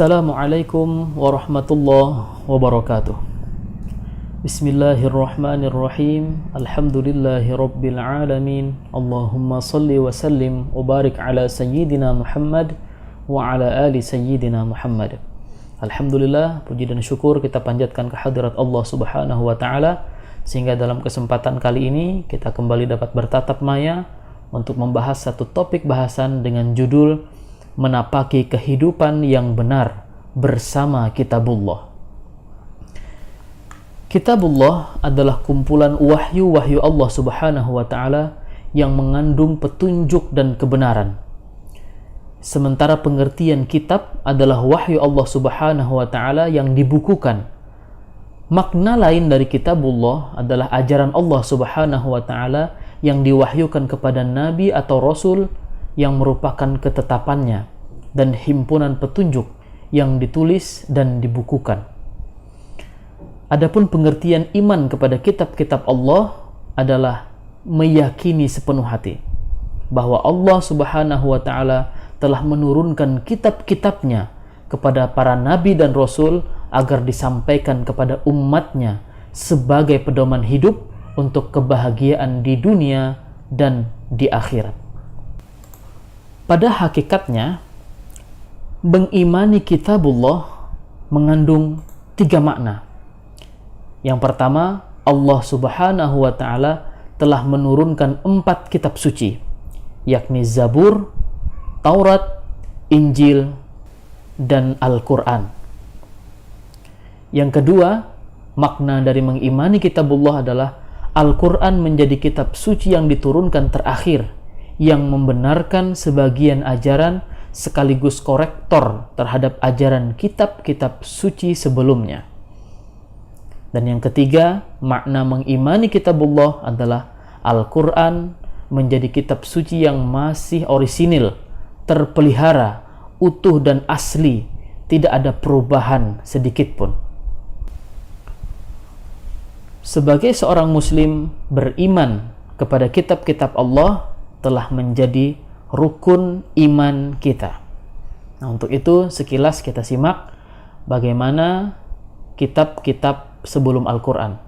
Assalamualaikum warahmatullahi wabarakatuh. Bismillahirrahmanirrahim. Alhamdulillahi rabbil alamin. Allahumma salli wa sallim wa barik ala sayyidina Muhammad wa ala ali sayyidina Muhammad. Alhamdulillah, puji dan syukur kita panjatkan kehadirat Allah Subhanahu wa taala sehingga dalam kesempatan kali ini kita kembali dapat bertatap maya untuk membahas satu topik bahasan dengan judul menapaki kehidupan yang benar bersama Kitabullah. Kitabullah adalah kumpulan wahyu-wahyu Allah Subhanahu wa taala yang mengandung petunjuk dan kebenaran. Sementara pengertian kitab adalah wahyu Allah Subhanahu wa taala yang dibukukan. Makna lain dari Kitabullah adalah ajaran Allah Subhanahu wa taala yang diwahyukan kepada nabi atau rasul yang merupakan ketetapannya dan himpunan petunjuk yang ditulis dan dibukukan. Adapun pengertian iman kepada kitab-kitab Allah adalah meyakini sepenuh hati bahwa Allah Subhanahu wa taala telah menurunkan kitab-kitabnya kepada para nabi dan rasul agar disampaikan kepada umatnya sebagai pedoman hidup untuk kebahagiaan di dunia dan di akhirat. Pada hakikatnya, mengimani Kitabullah mengandung 3 makna. Yang pertama, Allah Subhanahu wa taala telah menurunkan 4 kitab suci, yakni Zabur, Taurat, Injil, dan Al-Quran. Yang kedua, makna dari mengimani Kitabullah adalah Al-Quran menjadi kitab suci yang diturunkan terakhir, yang membenarkan sebagian ajaran sekaligus korektor terhadap ajaran kitab-kitab suci sebelumnya. Dan yang ketiga, makna mengimani Kitabullah adalah Al-Quran menjadi kitab suci yang masih orisinil, terpelihara, utuh dan asli, tidak ada perubahan sedikit pun. Sebagai seorang muslim, beriman kepada kitab-kitab Allah telah menjadi rukun iman kita. Nah, untuk itu sekilas kita simak bagaimana kitab-kitab sebelum Al-Quran.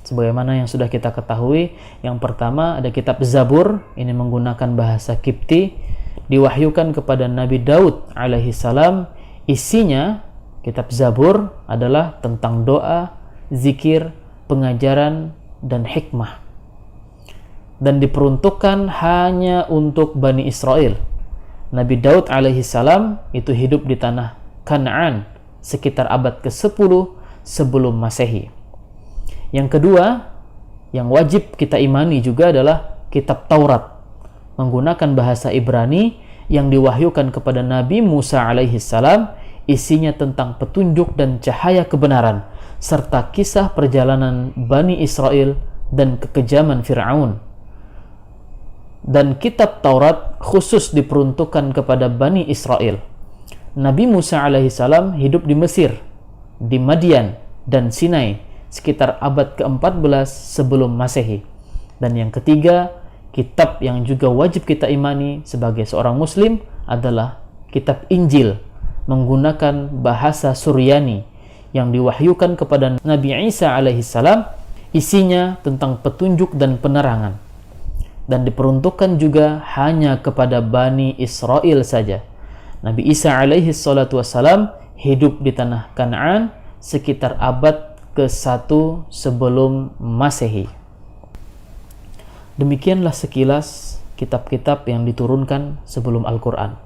Sebagaimana yang sudah kita ketahui, yang pertama ada kitab Zabur, ini menggunakan bahasa Kipti, diwahyukan kepada Nabi Daud alaihi salam. Isinya, kitab Zabur adalah tentang doa, zikir, pengajaran, dan hikmah. Dan diperuntukkan hanya untuk Bani Israel. Nabi Daud alaihi salam itu hidup di tanah Kanaan sekitar abad ke-10 sebelum Masehi. Yang kedua, yang wajib kita imani juga adalah kitab Taurat, menggunakan bahasa Ibrani yang diwahyukan kepada Nabi Musa alaihi salam. Isinya tentang petunjuk dan cahaya kebenaran serta kisah perjalanan Bani Israel dan kekejaman Fir'aun. Dan kitab Taurat khusus diperuntukkan kepada Bani Israel. Nabi Musa alaihissalam hidup di Mesir, di Madian, dan Sinai sekitar abad ke-14 sebelum Masehi. Dan yang ketiga, kitab yang juga wajib kita imani sebagai seorang muslim adalah kitab Injil, menggunakan bahasa Suryani yang diwahyukan kepada Nabi Isa alaihissalam. Isinya tentang petunjuk dan penerangan, dan diperuntukkan juga hanya kepada Bani Israel saja. Nabi Isa alaihi salatu wassalam hidup di tanah Kanaan sekitar abad ke-1 sebelum Masehi. Demikianlah sekilas kitab-kitab yang diturunkan sebelum Al-Quran.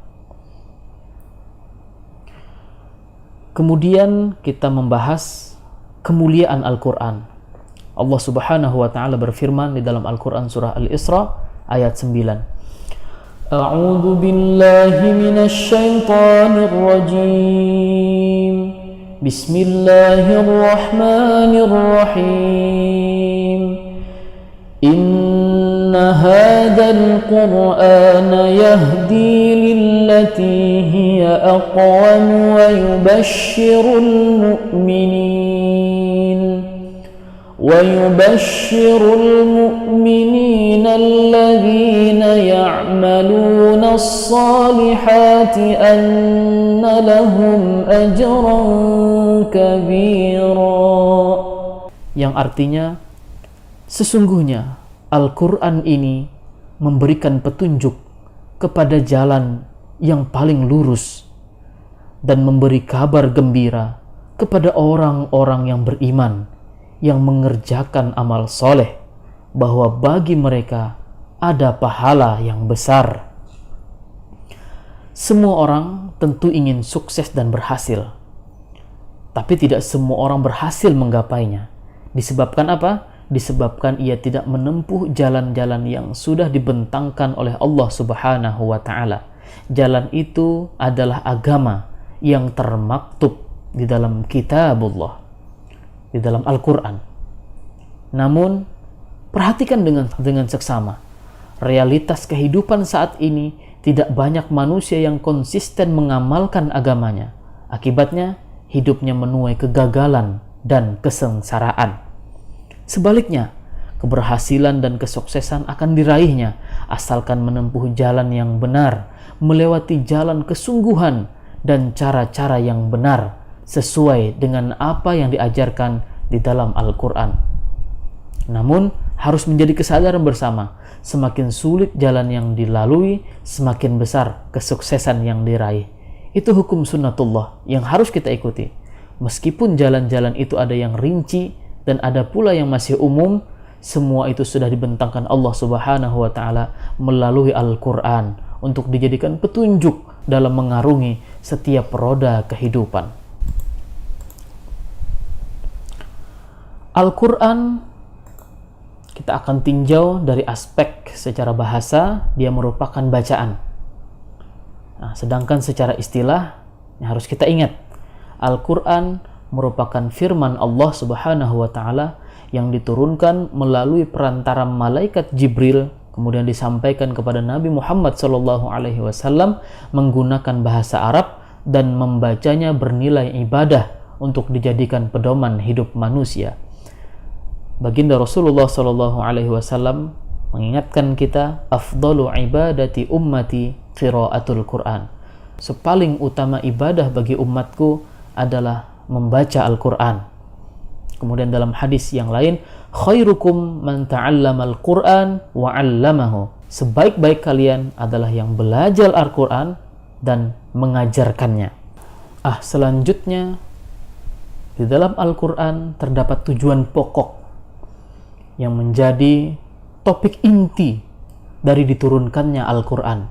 Kemudian kita membahas kemuliaan Al-Quran. Allah Subhanahu wa taala berfirman di dalam Al-Qur'an surah Al-Isra ayat 9. A'udzu billahi minasy syaithanir rajim. Bismillahirrahmanirrahim. Inna hadzal Qur'ana yahdi lillati hiya aqwam wa yubashshirul mu'minin وَيُبَشِّرُ الْمُؤْمِنِينَ الَّذِينَ يَعْمَلُونَ الصَّالِحَاتِ أَنَّ لَهُمْ أَجْرًا كَبِيرًا. Yang artinya, sesungguhnya Al-Quran ini memberikan petunjuk kepada jalan yang paling lurus dan memberi kabar gembira kepada orang-orang yang beriman yang mengerjakan amal soleh, bahwa bagi mereka ada pahala yang besar. Semua orang tentu ingin sukses dan berhasil, tapi tidak semua orang berhasil menggapainya. Disebabkan apa? Disebabkan ia tidak menempuh jalan-jalan yang sudah dibentangkan oleh Allah Subhanahu wa Ta'ala. Jalan itu adalah agama yang termaktub di dalam kitabullah, di dalam Al-Quran. Namun, perhatikan dengan seksama, realitas kehidupan saat ini tidak banyak manusia yang konsisten mengamalkan agamanya. Akibatnya, hidupnya menuai kegagalan dan kesengsaraan. Sebaliknya, keberhasilan dan kesuksesan akan diraihnya asalkan menempuh jalan yang benar, melewati jalan kesungguhan dan cara-cara yang benar sesuai dengan apa yang diajarkan di dalam Al-Quran. Namun, harus menjadi kesadaran bersama, semakin sulit jalan yang dilalui, semakin besar kesuksesan yang diraih. Itu hukum sunnatullah yang harus kita ikuti. Meskipun jalan-jalan itu ada yang rinci dan ada pula yang masih umum, semua itu sudah dibentangkan Allah Subhanahu wa Ta'ala melalui Al-Quran untuk dijadikan petunjuk dalam mengarungi setiap roda kehidupan. Al-Quran kita akan tinjau dari aspek secara bahasa, dia merupakan bacaan. Nah, sedangkan secara istilah yang harus kita ingat, Al-Quran merupakan firman Allah Subhanahu wa Ta'ala yang diturunkan melalui perantara malaikat Jibril, kemudian disampaikan kepada Nabi Muhammad SAW menggunakan bahasa Arab dan membacanya bernilai ibadah untuk dijadikan pedoman hidup manusia. Baginda Rasulullah SAW mengingatkan kita, afdalu ibadati ummati qiraatul Quran. Sepaling utama ibadah bagi umatku adalah membaca Al-Quran. Kemudian dalam hadis yang lain, khairukum man ta'allama al-Quran wa 'allamahu. Sebaik-baik kalian adalah yang belajar Al-Quran dan mengajarkannya. Selanjutnya di dalam Al-Quran terdapat tujuan pokok yang menjadi topik inti dari diturunkannya Al-Quran.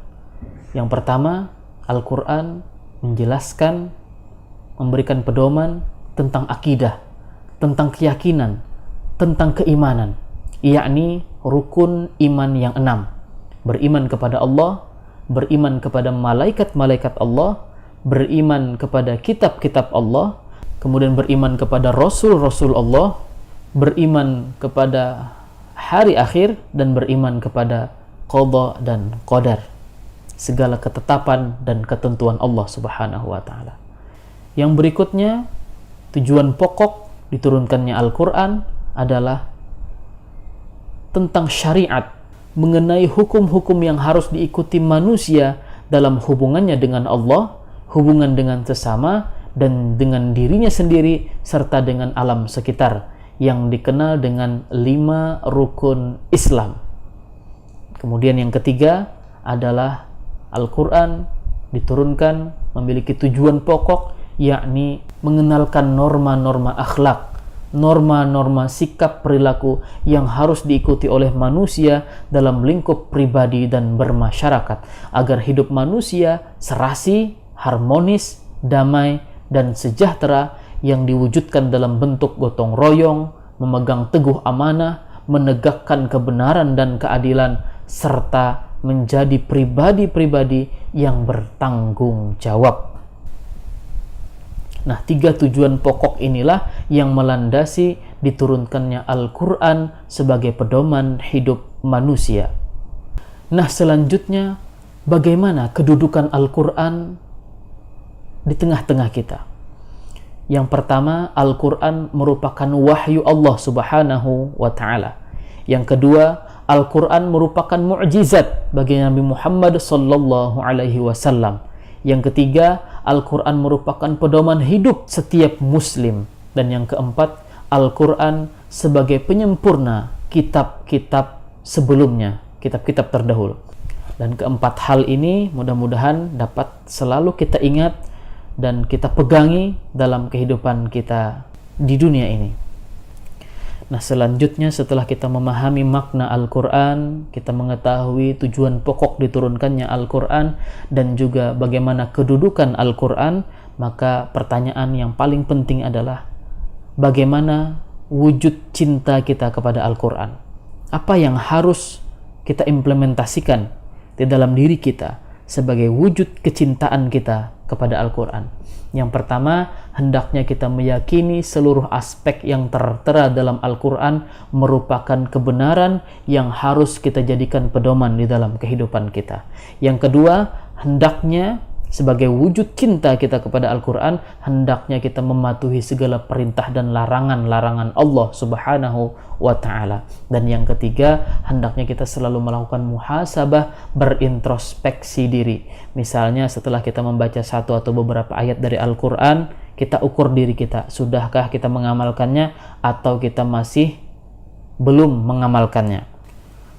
Yang pertama, Al-Quran menjelaskan, memberikan pedoman tentang akidah, tentang keyakinan, tentang keimanan, yakni rukun iman yang 6. Beriman kepada Allah, beriman kepada malaikat-malaikat Allah, beriman kepada kitab-kitab Allah, kemudian beriman kepada Rasul-Rasul Allah, beriman kepada hari akhir, dan beriman kepada qada dan qadar, segala ketetapan dan ketentuan Allah Subhanahu wa Ta'ala. Yang berikutnya, tujuan pokok diturunkannya Al-Quran adalah tentang syariat, mengenai hukum-hukum yang harus diikuti manusia dalam hubungannya dengan Allah, hubungan dengan sesama, dan dengan dirinya sendiri, serta dengan alam sekitar, yang dikenal dengan 5 rukun Islam. Kemudian yang ketiga adalah Al-Quran diturunkan memiliki tujuan pokok, yakni mengenalkan norma-norma akhlak, norma-norma sikap perilaku yang harus diikuti oleh manusia dalam lingkup pribadi dan bermasyarakat, agar hidup manusia serasi, harmonis, damai, dan sejahtera, yang diwujudkan dalam bentuk gotong royong, memegang teguh amanah, menegakkan kebenaran dan keadilan, serta menjadi pribadi-pribadi yang bertanggung jawab. Nah, 3 tujuan pokok inilah yang melandasi diturunkannya Al-Quran sebagai pedoman hidup manusia. Nah, selanjutnya, bagaimana kedudukan Al-Quran di tengah-tengah kita? Yang pertama, Al-Quran merupakan wahyu Allah subhanahu wa ta'ala. Yang kedua, Al-Quran merupakan mu'jizat bagi Nabi Muhammad sallallahu alaihi wasallam. Yang ketiga, Al-Quran merupakan pedoman hidup setiap muslim. Dan yang keempat, Al-Quran sebagai penyempurna kitab-kitab sebelumnya, kitab-kitab terdahulu. Dan keempat hal ini mudah-mudahan dapat selalu kita ingat dan kita pegangi dalam kehidupan kita di dunia ini. Nah, selanjutnya setelah kita memahami makna Al-Quran, kita mengetahui tujuan pokok diturunkannya Al-Quran dan juga bagaimana kedudukan Al-Quran, maka pertanyaan yang paling penting adalah bagaimana wujud cinta kita kepada Al-Quran. Apa yang harus kita implementasikan di dalam diri kita sebagai wujud kecintaan kita kepada Al-Quran. Yang pertama, hendaknya kita meyakini seluruh aspek yang tertera dalam Al-Quran merupakan kebenaran yang harus kita jadikan pedoman di dalam kehidupan kita. Yang kedua, hendaknya sebagai wujud cinta kita kepada Al-Quran, hendaknya kita mematuhi segala perintah dan larangan-larangan Allah subhanahu wa ta'ala. Dan yang ketiga, hendaknya kita selalu melakukan muhasabah, berintrospeksi diri. Misalnya setelah kita membaca satu atau beberapa ayat dari Al-Quran, kita ukur diri kita, sudahkah kita mengamalkannya atau kita masih belum mengamalkannya.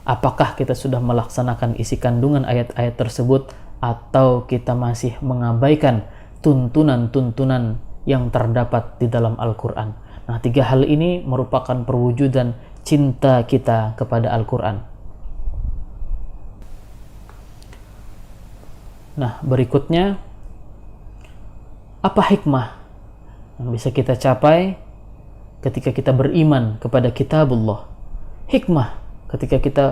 Apakah kita sudah melaksanakan isi kandungan ayat-ayat tersebut atau kita masih mengabaikan tuntunan-tuntunan yang terdapat di dalam Al-Quran. Nah, tiga hal ini merupakan perwujudan cinta kita kepada Al-Quran. Nah, berikutnya, apa hikmah yang bisa kita capai ketika kita beriman kepada kitabullah? Hikmah ketika kita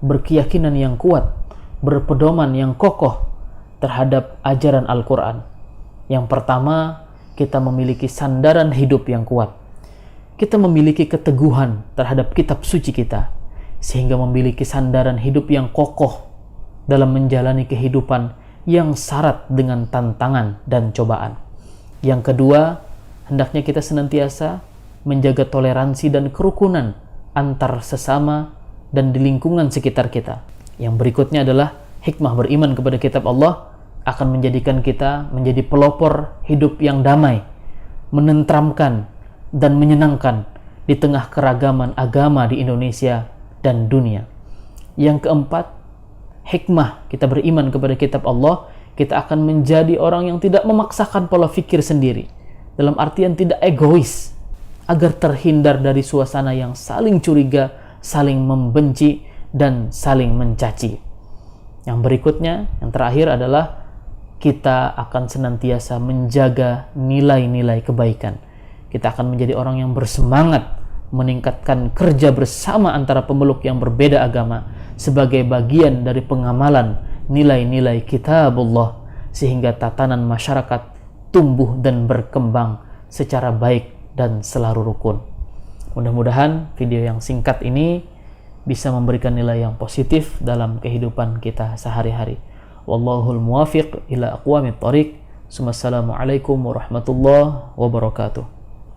berkeyakinan yang kuat, berpedoman yang kokoh terhadap ajaran Al-Quran. Yang pertama, kita memiliki sandaran hidup yang kuat. Kita memiliki keteguhan terhadap kitab suci kita, sehingga memiliki sandaran hidup yang kokoh dalam menjalani kehidupan yang syarat dengan tantangan dan cobaan. Yang kedua, hendaknya kita senantiasa menjaga toleransi dan kerukunan antar sesama dan di lingkungan sekitar kita. Yang berikutnya adalah hikmah beriman kepada kitab Allah akan menjadikan kita menjadi pelopor hidup yang damai, menenteramkan dan menyenangkan di tengah keragaman agama di Indonesia dan dunia. Yang keempat, hikmah kita beriman kepada kitab Allah, kita akan menjadi orang yang tidak memaksakan pola pikir sendiri, dalam artian tidak egois, agar terhindar dari suasana yang saling curiga, saling membenci, dan saling mencaci. Yang berikutnya, yang terakhir adalah kita akan senantiasa menjaga nilai-nilai kebaikan. Kita akan menjadi orang yang bersemangat meningkatkan kerja bersama antara pemeluk yang berbeda agama sebagai bagian dari pengamalan nilai-nilai kitabullah, sehingga tatanan masyarakat tumbuh dan berkembang secara baik dan selalu rukun. Mudah-mudahan video yang singkat ini bisa memberikan nilai yang positif dalam kehidupan kita sehari-hari. Wallahul muwafiq ila aqwamit thariq. Assalamualaikum warahmatullahi wabarakatuh.